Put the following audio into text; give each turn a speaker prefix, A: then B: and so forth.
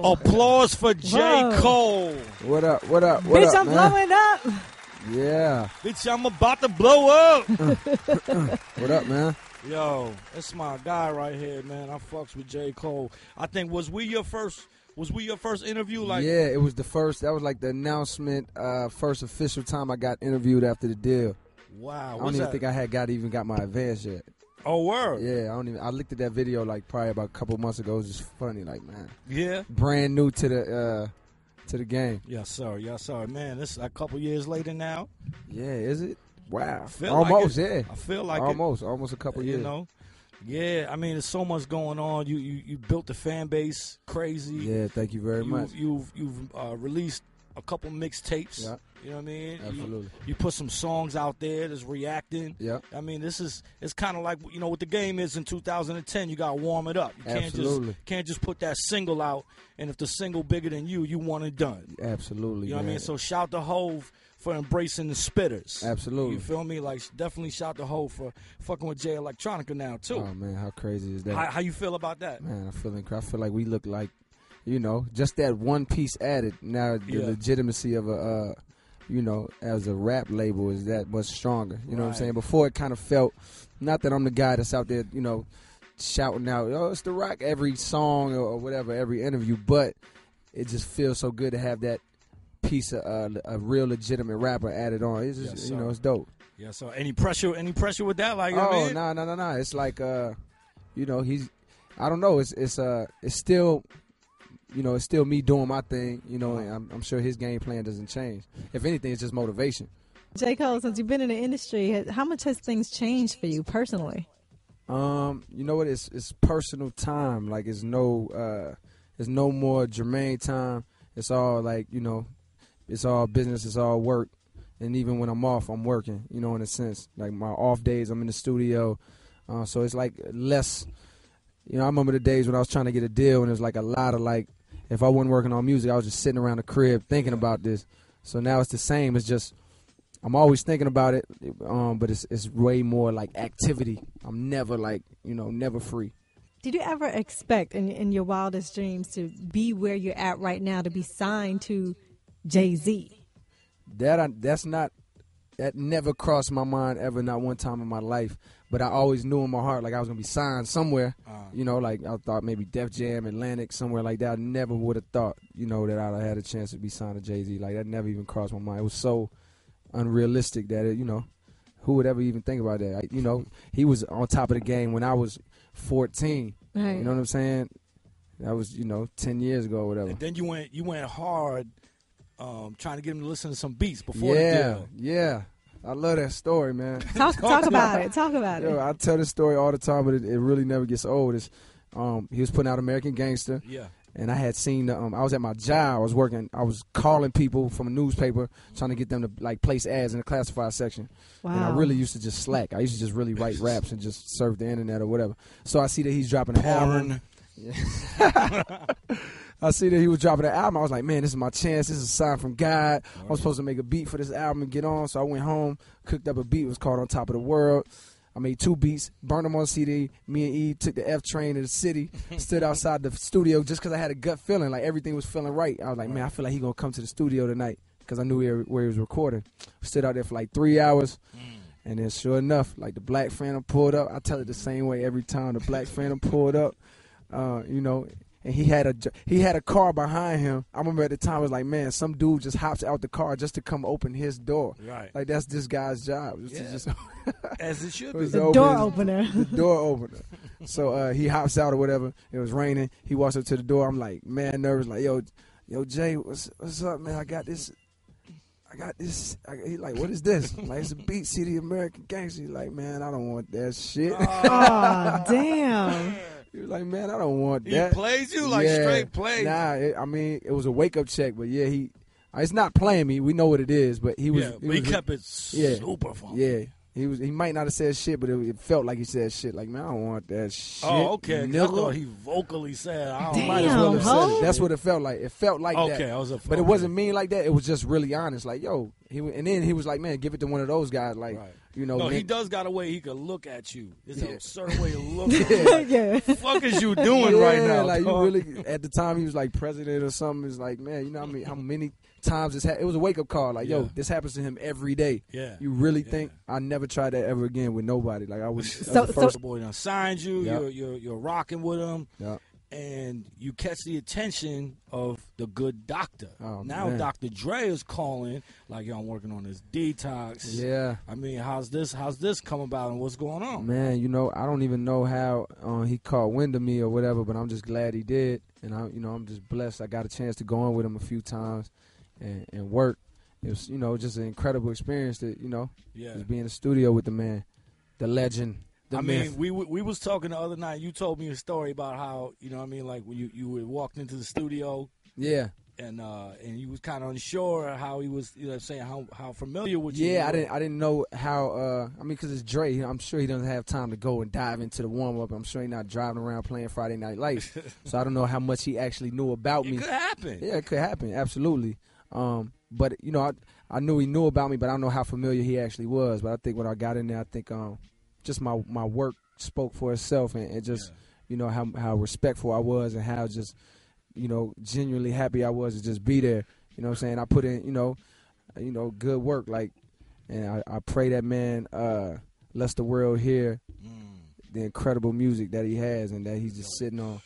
A: Applause for J. Cole.
B: What up? What up?
C: Bitch,
B: up,
C: I'm
B: man?
C: blowing up.
B: Yeah.
A: Bitch, I'm about to blow up.
B: What up, man?
A: Yo, that's my guy right here, man. I fucks with J. Cole. I think was we your first interview? Like,
B: yeah, it was the first. That was like the announcement, first official time I got interviewed after the deal.
A: Wow.
B: I don't even think I had got my advance yet.
A: Oh, word.
B: Yeah, I looked at that video like probably about a couple months ago. It was just funny, like, man.
A: Yeah.
B: Brand new to the game.
A: Yes, sir. Yes, sir. Man, this is a couple years later now.
B: Yeah, is it? Wow.
A: Almost,
B: like it.
A: Yeah. I feel like
B: almost a couple years.
A: You know? Yeah, I mean, there's so much going on. You built the fan base crazy.
B: Yeah, thank you very much.
A: You've released a couple mixtapes.
B: Yeah.
A: You know what I mean?
B: Absolutely.
A: You put some songs out there that's reacting.
B: Yeah.
A: I mean, it's kind of like, you know, what the game is in 2010. You got to warm it up. You can't just put that single out, and if the single bigger than you want it done.
B: Absolutely.
A: You know
B: man.
A: what I mean? So shout to Hove for embracing the spitters.
B: Absolutely.
A: You feel me? Like, definitely shout to Hove for fucking with Jay Electronica now, too.
B: Oh, man, how crazy is that?
A: How you feel about that?
B: Man, I feel like we look like, you know, just that one piece added. Now the legitimacy of a, you know, as a rap label is that much stronger. You know what I'm saying? Before it kind of felt, not that I'm the guy that's out there, you know, shouting out, oh, it's The Rock every song or whatever, every interview, but it just feels so good to have that piece of a real legitimate rapper added on. It's just, you know, it's dope.
A: Yeah, so any pressure with that? Like, you know what I mean?
B: No. It's like, you know, I don't know. It's still, you know, it's still me doing my thing, you know, and I'm sure his game plan doesn't change. If anything, it's just motivation.
C: J. Cole, since you've been in the industry, how much has things changed for you personally?
B: You know what? It's personal time. Like, it's no more Jermaine time. It's all like, you know, it's all business. It's all work. And even when I'm off, I'm working, you know, in a sense. Like, my off days, I'm in the studio. So it's like less, you know, I remember the days when I was trying to get a deal and it was like a lot of like, if I wasn't working on music, I was just sitting around the crib thinking about this. So now it's the same. It's just I'm always thinking about it, but it's way more like activity. I'm never like, you know, never free.
C: Did you ever expect in your wildest dreams to be where you're at right now, to be signed to Jay-Z?
B: That never crossed my mind ever, not one time in my life. But I always knew in my heart like I was going to be signed somewhere. You know, like I thought maybe Def Jam, Atlantic, somewhere like that. I never would have thought, you know, that I'd have had a chance to be signed to Jay-Z. Like, that never even crossed my mind. It was so unrealistic that, you know, who would ever even think about that? You know, he was on top of the game when I was 14. Right. You know what I'm saying? That was, you know, 10 years ago or whatever.
A: And then you went hard trying to get him to listen to some beats before the deal.
B: Yeah. I love that story, man.
C: Talk about it. Talk about it.
B: I tell this story all the time, but it really never gets old. He was putting out American Gangster.
A: Yeah.
B: And I had seen I was at my job. I was calling people from a newspaper, trying to get them to like place ads in the classified section. Wow. And I really used to just slack. I used to just really write raps and just surf the internet or whatever. So I see that he's dropping an album. Yeah. I see that he was dropping an album. I was like, man, this is my chance. This is a sign from God. I was supposed to make a beat for this album and get on. So I went home, cooked up a beat. It was called On Top of the World. I made 2 beats, burned them on CD. Me and E took the F train to the city, stood outside the studio just because I had a gut feeling, like everything was feeling right. I was like, man, I feel like he's going to come to the studio tonight because I knew where he was recording. Stood out there for like 3 hours, and then sure enough, like the Black Phantom pulled up. I tell it the same way every time. The Black Phantom pulled up, you know, and he had a car behind him. I remember at the time, I was like, man, some dude just hops out the car just to come open his door.
A: Right.
B: Like, that's this guy's job.
A: As it should be.
C: The door opener.
B: The door opener. So he hops out or whatever. It was raining. He walks up to the door. I'm like, man, nervous. Like, yo, Jay, what's up, man? I got this. He's like, what is this? Like, it's a beat CD, American Gangster. He's like, man, I don't want that shit.
C: Oh, damn.
B: He was like, man, I don't want that.
A: He plays you like straight plays.
B: Nah, it was a wake-up check, but yeah, it's not playing me. We know what it is, but he was.
A: Yeah, but he kept it super fun.
B: Yeah. He might not have said shit, but it felt like he said shit. Like, man, I don't want that shit.
A: Oh, okay. I thought he vocally said, I don't
B: might as well have said it. That's what it felt like. It felt like that.
A: Okay,
B: But it wasn't mean like that. It was just really honest. Like, yo, and then he was like, man, give it to one of those guys, like, you know.
A: No,
B: he
A: does got a way he could look at you. There's a certain way to look at you. Like,
C: yeah.
A: What the fuck is you doing right now?
B: Like,
A: dog?
B: you really, at the time he was like president or something. It's like, man, you know how many times it was a wake up call. Like, yo, this happens to him every day.
A: Yeah.
B: You really think I never tried that ever again with nobody? Like, I was
C: so
B: the first
A: boy done signed you.
B: Yep.
A: You're rocking with him.
B: Yep.
A: And you catch the attention of the good doctor.
B: Oh,
A: now
B: man.
A: Dr. Dre is calling, like, yo, I'm working on this detox.
B: Yeah.
A: I mean, how's this come about and what's going on?
B: Man, you know, I don't even know how he caught wind of me or whatever, but I'm just glad he did. And I'm just blessed. I got a chance to go on with him a few times and work. It was, just an incredible experience to, just be in the studio with the man, the legend.
A: I mean, we was talking the other night. You told me a story about how, like when you had walked into the studio.
B: Yeah.
A: And you was kind of unsure how he was, saying how familiar with you.
B: Yeah, I didn't know how. Because it's Dre. I'm sure he doesn't have time to go and dive into the warm up. I'm sure he's not driving around playing Friday Night Lights. So I don't know how much he actually knew about me.
A: It could happen.
B: Yeah, it could happen. Absolutely. But I knew he knew about me, but I don't know how familiar he actually was. But I think when I got in there, I think just my work spoke for itself, and just how respectful I was, and how just genuinely happy I was to just be there. You know what I'm saying? I put in good work, like, and I pray that man lets the world hear the incredible music that he has and that he's just sitting on.